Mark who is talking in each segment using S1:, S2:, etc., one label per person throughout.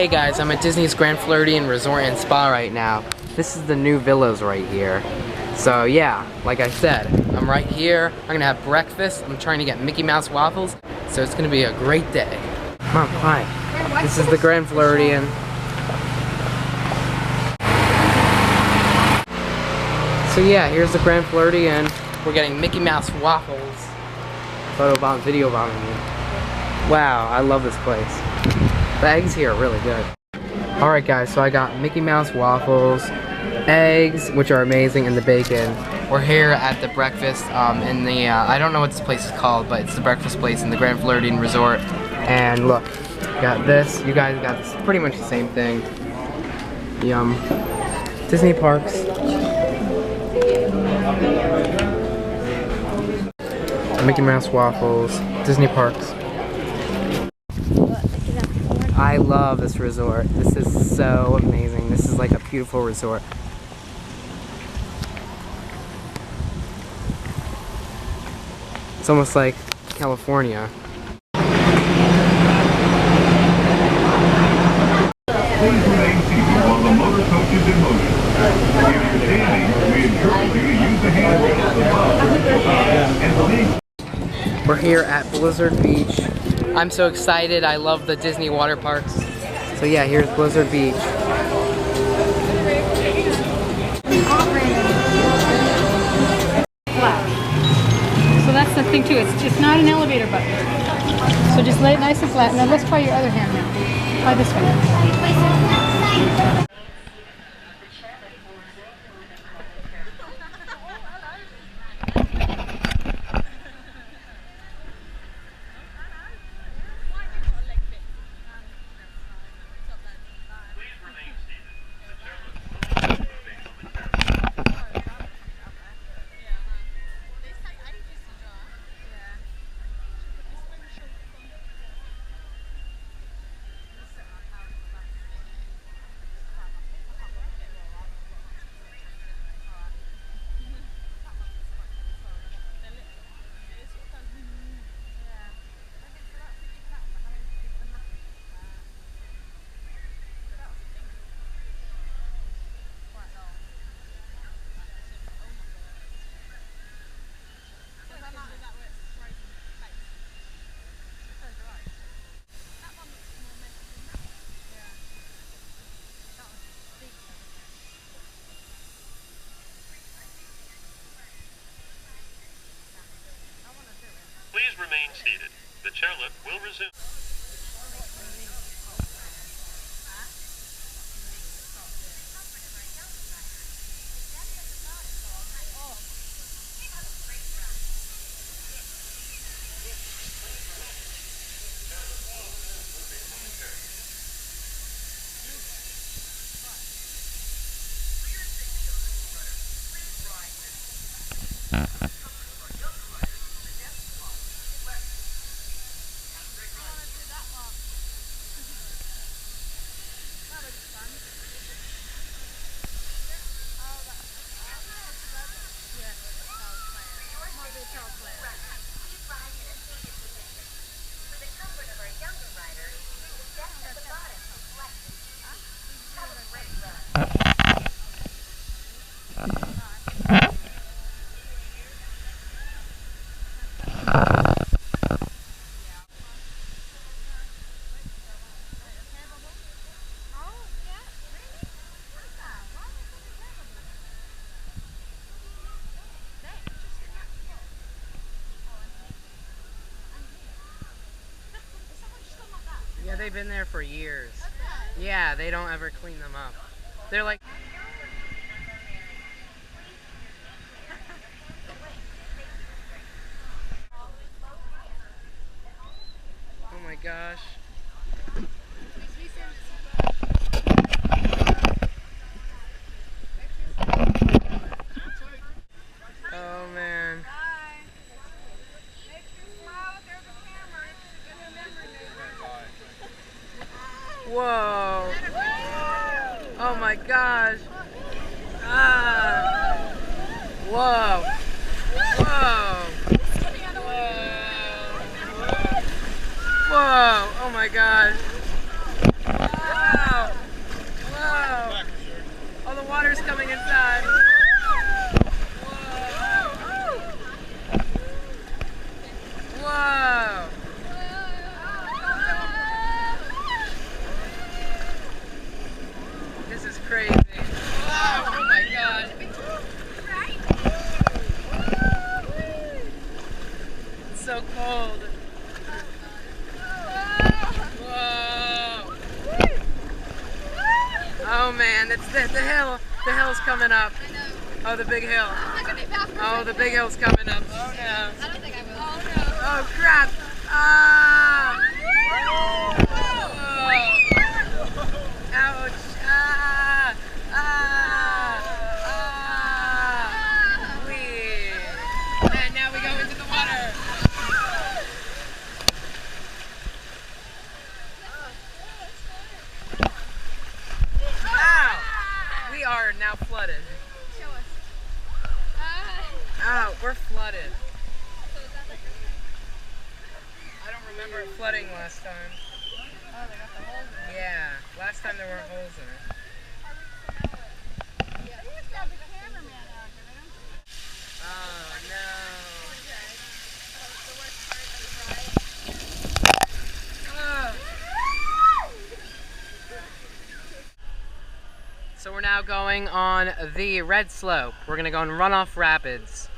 S1: Hey guys, I'm at Disney's Grand Floridian Resort and Spa right now. This is the new villas right here. So yeah, like I said, I'm right here. I'm gonna have breakfast. I'm trying to get Mickey Mouse waffles. So it's gonna be a great day. Come on, hi. This is the Grand Floridian. So yeah, here's the Grand Floridian. We're getting Mickey Mouse waffles. Photo bomb, video bombing me. Wow, I love this place. The eggs here are really good. Alright guys, so I got Mickey Mouse waffles, eggs, which are amazing, and the bacon. We're here at the breakfast in the, I don't know what this place is called, but it's the breakfast place in the Grand Floridian Resort. And look, got this. You guys got this, pretty much the same thing. Yum. Disney Parks. Mickey Mouse waffles, Disney Parks. I love this resort. This is so amazing. This is like a beautiful resort. It's almost like California.
S2: Please remain seated while the motor coach is in motion. If you're standing, we encourage you to use the handrails above and
S1: We're here at Blizzard Beach. I'm so excited. I love the Disney water parks. So yeah, here's Blizzard Beach.
S3: So that's the thing too. It's not an elevator button. So just lay it nice and flat. Now let's try your other hand now. Try this one.
S4: Please remain seated. The chairlift will resume.
S1: Yeah, they've been there for years. Yeah, they don't ever clean them up. They're like... Oh my gosh. Oh man. Whoa. Oh my gosh. Ah. Whoa. Whoa. Whoa. Oh my gosh. Ah. coming inside. Whoa. This is crazy. Oh my god. It's so cold. Whoa. Oh man, it's the hill. The hill's coming up. Oh, the big hill. Oh, the big hill's coming up. Oh no.
S5: I don't think I will. Oh no.
S1: Oh crap. Ah. Ouch. Ah. Ah. Ah. Wee. And now we go into the water. Ow. We are now flooded.
S5: Show us.
S1: Oh, we're flooded. I don't remember it flooding last time.
S5: Oh, they got the holes in it.
S1: Yeah, last time there weren't holes in it.
S5: Yeah. They used to have the cameraman out here. They don't do it.
S1: Oh no. So we're now going on the red slope. We're gonna go on Runoff Rapids.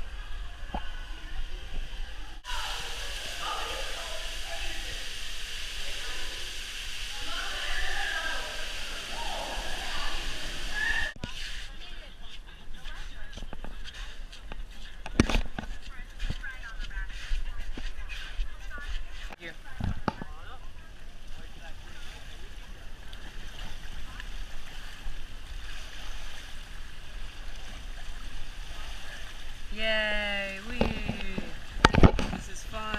S1: Yay! Wee! This is fun.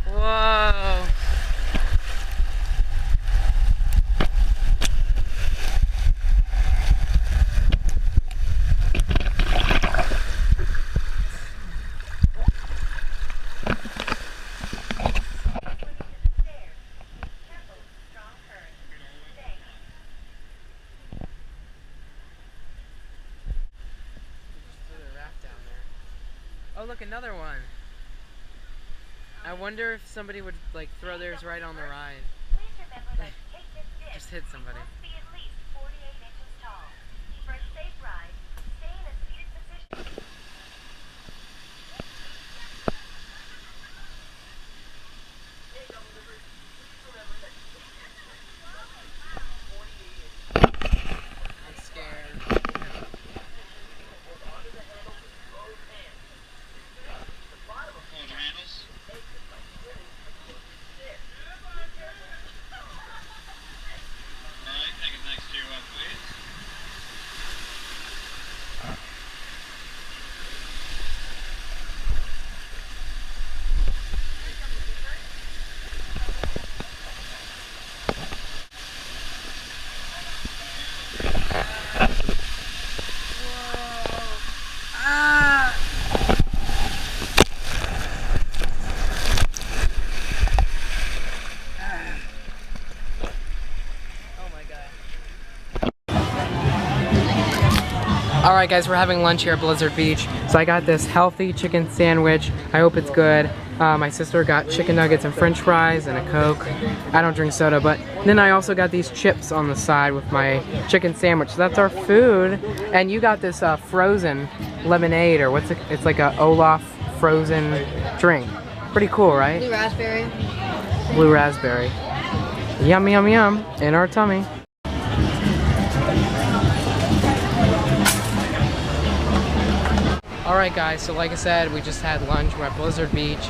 S1: Whoa. Oh, look, another one. I wonder if somebody would like throw theirs right on the ride. Just hit somebody. I'm scared.
S4: Alright,
S1: Alright guys, we're having lunch here at Blizzard Beach. So I got this healthy chicken sandwich. I hope it's good. My sister got chicken nuggets and french fries and a Coke. I don't drink soda, but then I also got these chips on the side with my chicken sandwich. So that's our food. And you got this frozen lemonade, or what's it? It's like a Olaf frozen drink. Pretty cool, right?
S5: Blue raspberry.
S1: Blue raspberry. Yum, yum, yum. In our tummy. Alright guys, so like I said, we just had lunch. We're at Blizzard Beach.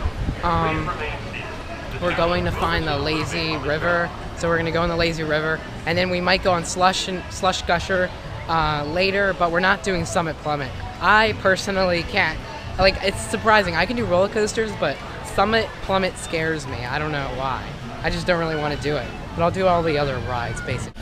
S1: We're going to find the lazy river. So we're going to go in the lazy river. And then we might go on Slush Gusher later, but we're not doing Summit Plummet. I personally can't. Like, it's surprising. I can do roller coasters, but Summit Plummet scares me. I don't know why. I just don't really want to do it. But I'll do all the other rides, basically.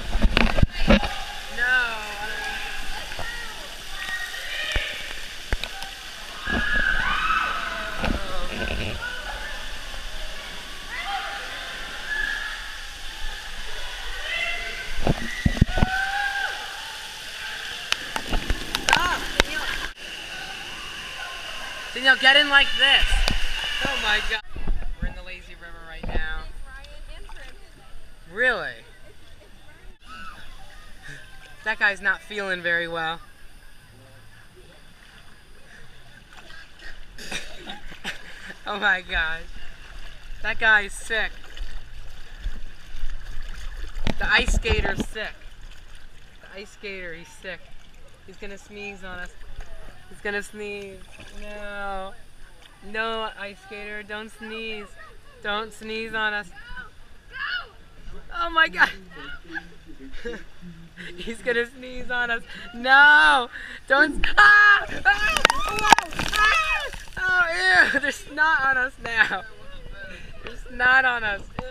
S1: Danielle, get in like this. Oh my god. We're in the lazy river right now. Really? That guy's not feeling very well. Oh my god. That guy's sick. The ice skater's sick. The ice skater, he's sick. He's gonna sneeze on us. He's gonna sneeze. No. No, ice skater, don't sneeze. Don't sneeze on us. Oh my god. He's gonna sneeze on us. No! Don't. Ah! Ah! Ah! Oh, ew! There's snot on us now. There's snot on us. Ew.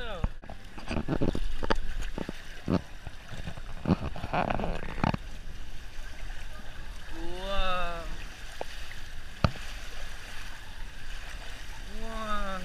S1: Whoa. Whoa.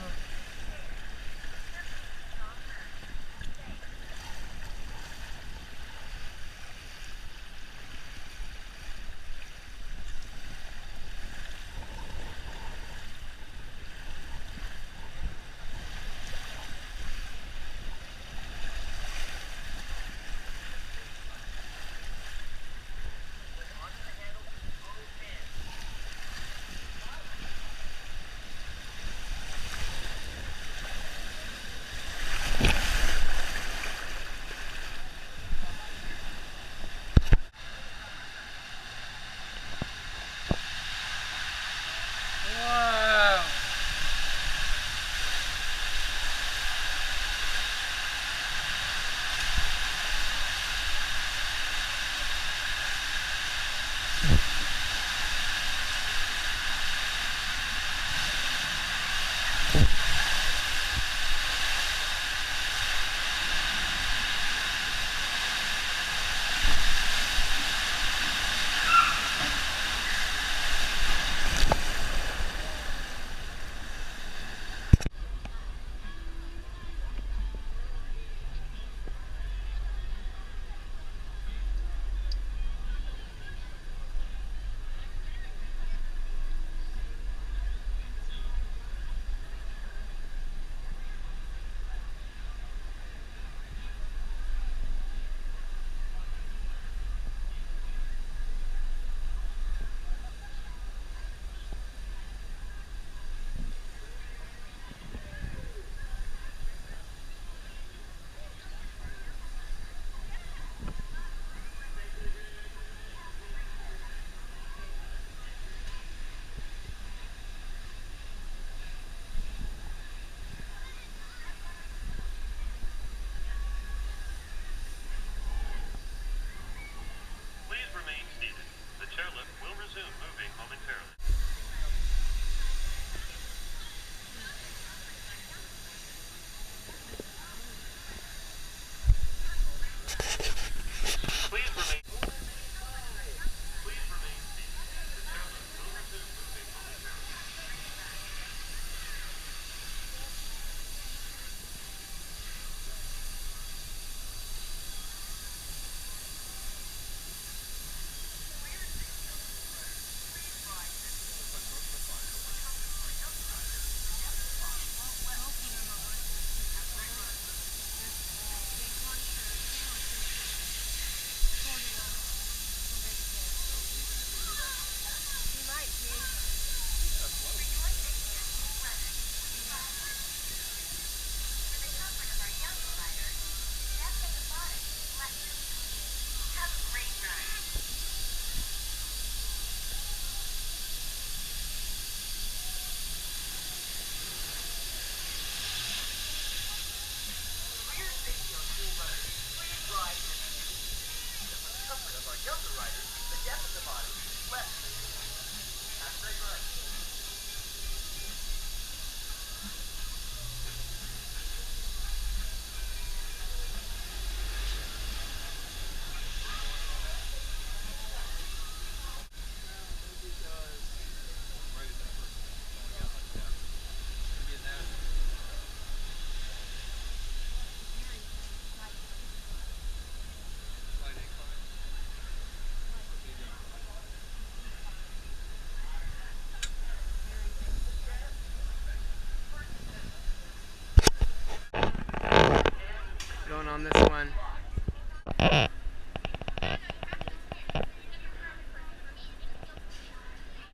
S1: Going on this one.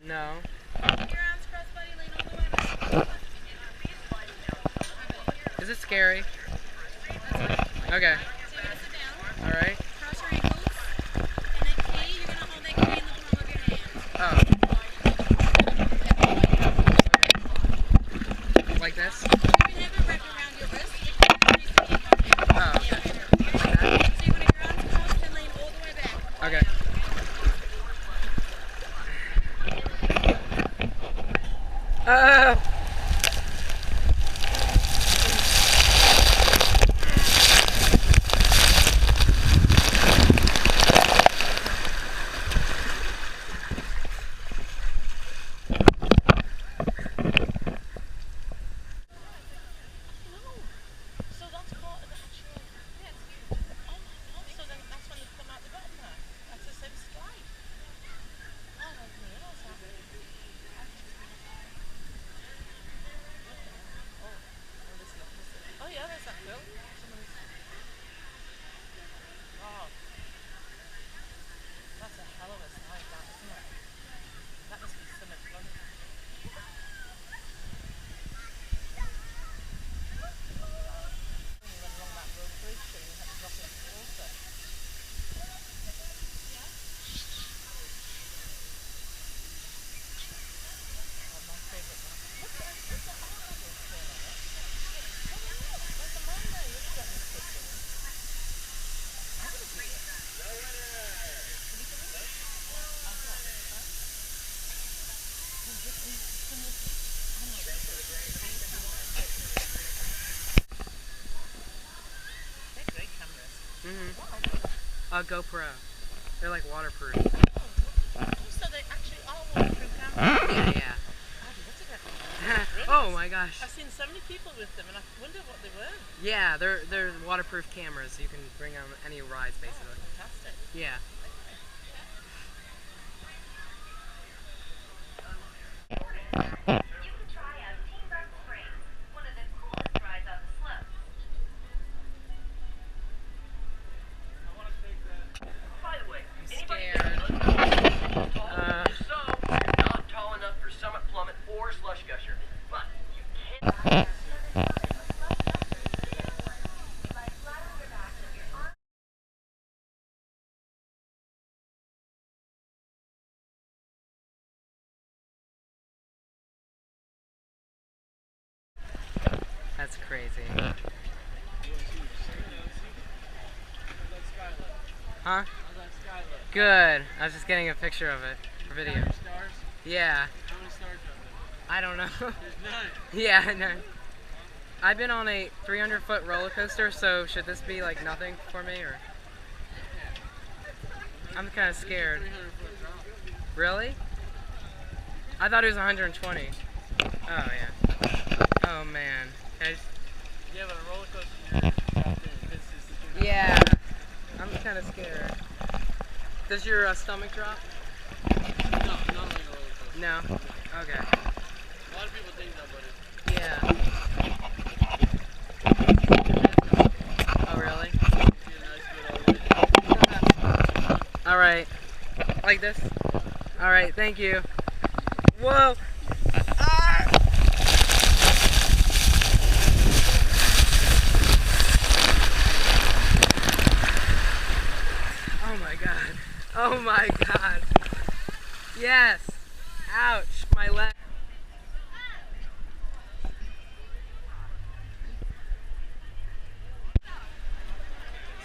S1: No. Is it scary? Okay. Alright.
S5: Cross your ankles, and then key, you're going to hold that key in the palm of your hand.
S1: Oh. Like this?
S5: You can have it wrapped around your wrist.
S1: Oh, okay.
S5: So you want your arms crossed and lean all the way back.
S1: Okay.
S6: So that's part of the actual. Oh my god, so then that's when they come out the bottom there. That's the same slide. Oh, I didn't realise that. Oh yeah, there's that bill. Somebody's. Wow. That's a hell of a slide, that, isn't it? That must be so much fun. When you went along that road bridge, so you had to drop into the water. Oh, my favourite one. What's the arrow tail on it? There's a man there who's got this picture. I'm going to do it. Will you do it? I've got it. They're great cameras.
S1: GoPro. They're like waterproof.
S6: So they actually are waterproof cameras.
S1: Yeah.
S6: Really?
S1: Oh my gosh.
S6: I've seen so many people with them and I wonder what they were.
S1: Yeah, they're waterproof cameras. You can bring them any rides basically.
S6: Fantastic.
S1: Yeah. I'm scared.
S7: So, you're not tall enough for Summit, Plummet, or Slush Gusher, but you can.
S1: That's crazy. Huh? Good. I was just getting a picture of it for video. Yeah.
S8: How many stars are there?
S1: I don't know.
S8: There's none.
S1: Yeah, no. I've been on a 300-foot roller coaster, so should this be like nothing for me, or? I'm kind of scared.
S8: 300-foot drop.
S1: Really? I thought it was 120. Oh yeah. Oh man. Can I just...
S8: Yeah, but a roller coaster, you're trapped in. This is
S1: Yeah. I'm kind of scared. Does your stomach drop?
S8: No, not like a roller coaster.
S1: No? Okay.
S8: A lot of people think that, but it's
S1: Yeah. Oh really?
S8: a nice bit
S1: Alright. Like this? Alright, thank you. Whoa! Ah! Oh my god. Oh my god. Yes! Ouch! My leg.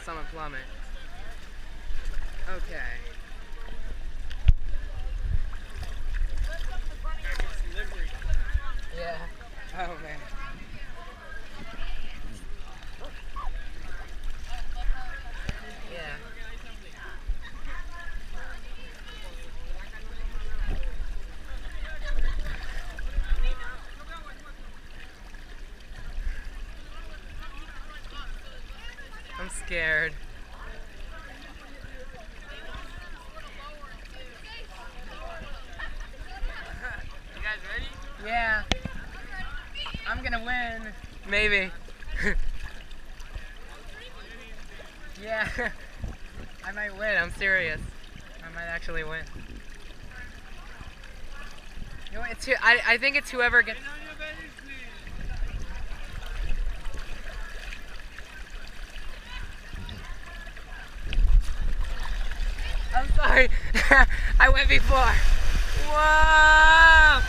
S1: Summit Plummet. Okay. scared. You guys ready? Yeah. I'm gonna win. Maybe. Yeah. I might win. I'm serious. I might actually win. You know, I think it's whoever gets. I'm sorry. I went before. Whoa!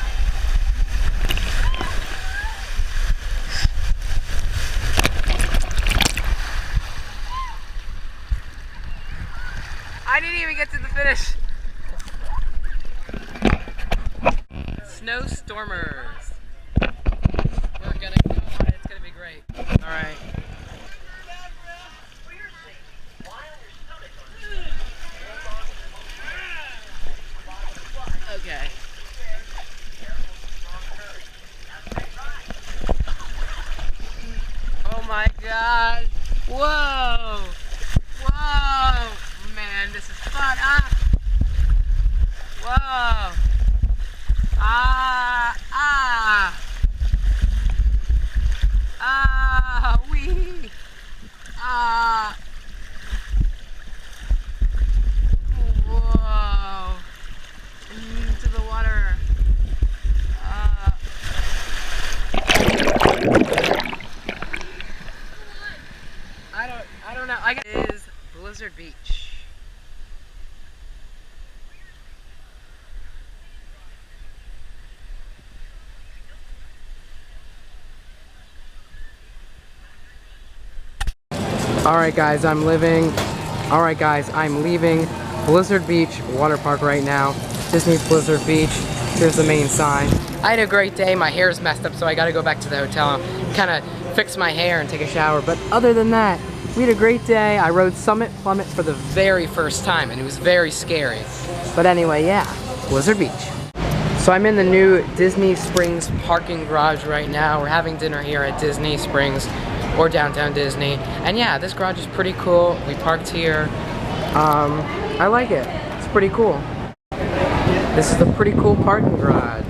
S1: I didn't even get to the finish. Snowstormers. We're gonna go on. It's gonna be great. All right. Okay. Oh my God. Whoa. Whoa. Man, this is fun. Ah. Whoa. Ah. Ah. Ah. Wee. Ah. Whoa. Into the water. I don't know. I guess it is Blizzard Beach. Alright guys, I'm leaving Blizzard Beach water park right now. Disney's Blizzard Beach. Here's the main sign. I had a great day. My hair's messed up, so I gotta go back to the hotel and kind of fix my hair and take a shower. But other than that, we had a great day. I rode Summit Plummet for the very first time, and it was very scary. But anyway, yeah, Blizzard Beach. So I'm in the new Disney Springs parking garage right now. We're having dinner here at Disney Springs or downtown Disney. And yeah, this garage is pretty cool. We parked here. I like it. It's pretty cool. This is a pretty cool parking garage.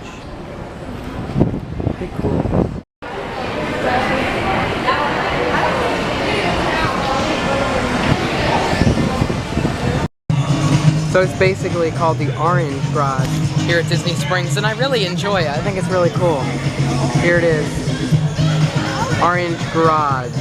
S1: Pretty cool. So it's basically called the Orange Garage here at Disney Springs, and I really enjoy it. I think it's really cool. Here it is. Orange Garage.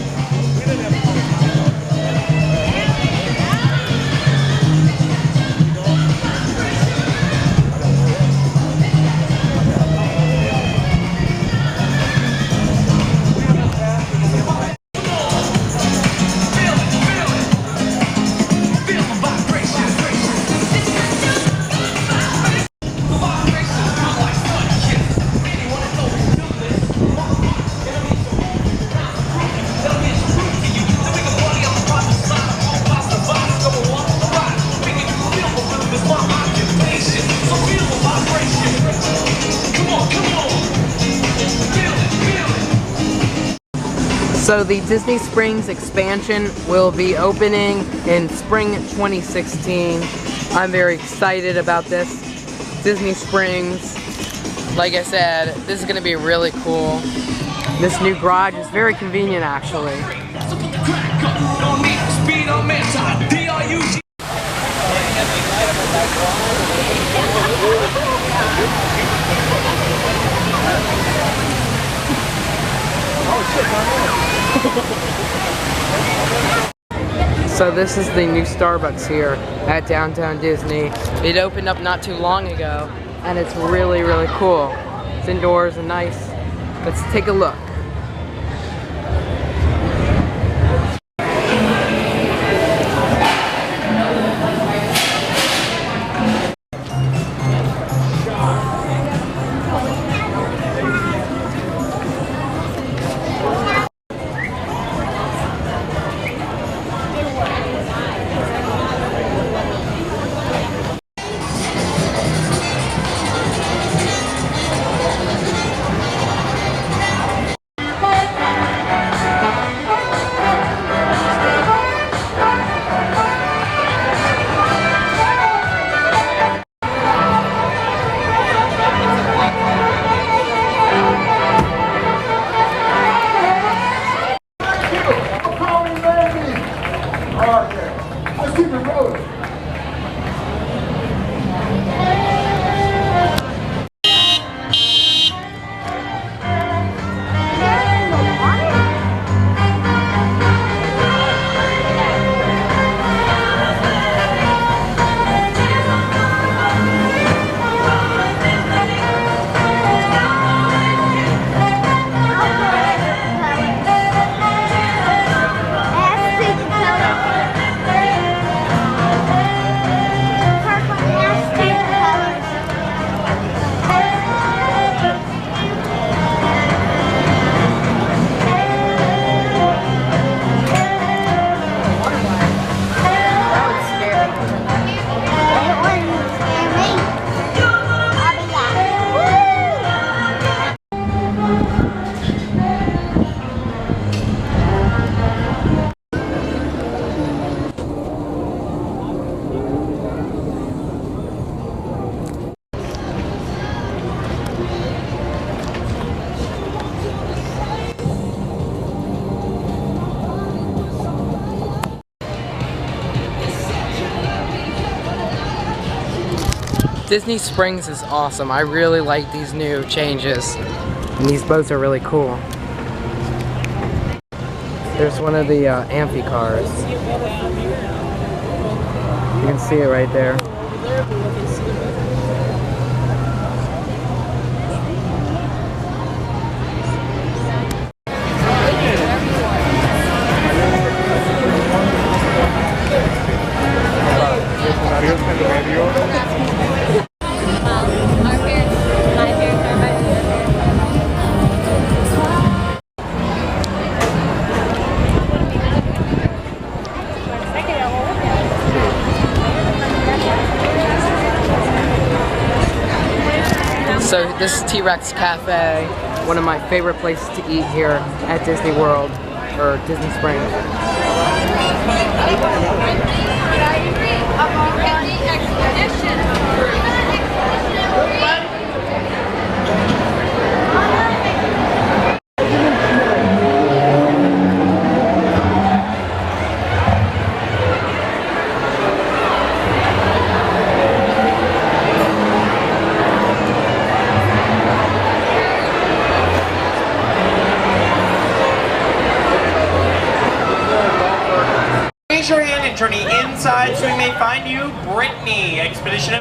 S1: So the Disney Springs expansion will be opening in spring 2016. I'm very excited about this. Disney Springs, like I said, this is going to be really cool. This new garage is very convenient actually. So this is the new Starbucks here at downtown Disney. It opened up not too long ago, and it's really, really cool. It's indoors and nice. Let's take a look. Disney Springs is awesome. I really like these new changes. And these boats are really cool. There's one of the amphi cars. You can see it right there. So this is T-Rex Cafe, one of my favorite places to eat here at Disney World, or Disney Springs.
S9: Raise your hand and journey inside so we may find you. Brittany, Expedition.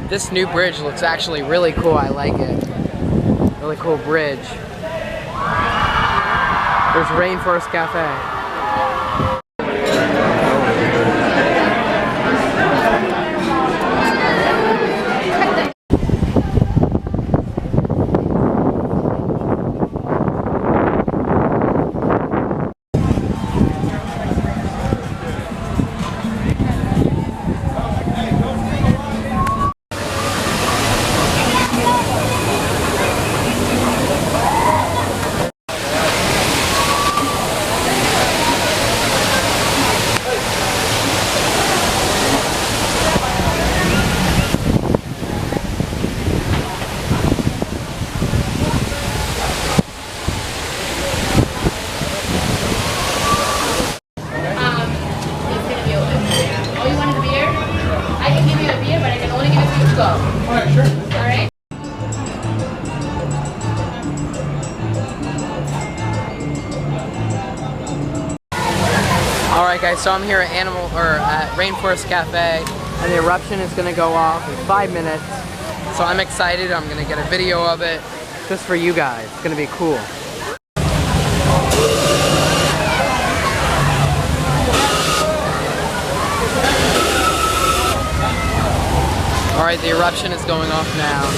S1: This new bridge looks actually really cool. I like it. Really cool bridge. There's Rainforest Cafe. Alright guys, so I'm here at Rainforest Cafe, and the eruption is going to go off in 5 minutes. So I'm excited. I'm going to get a video of it just for you guys. It's going to be cool. Alright, the eruption is going off now.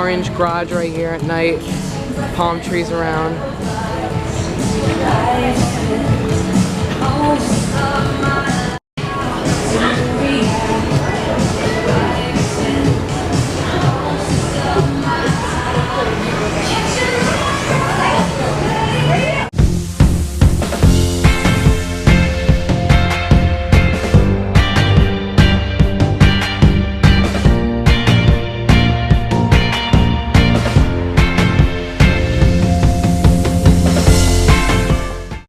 S1: orange garage right here at night. Palm trees around.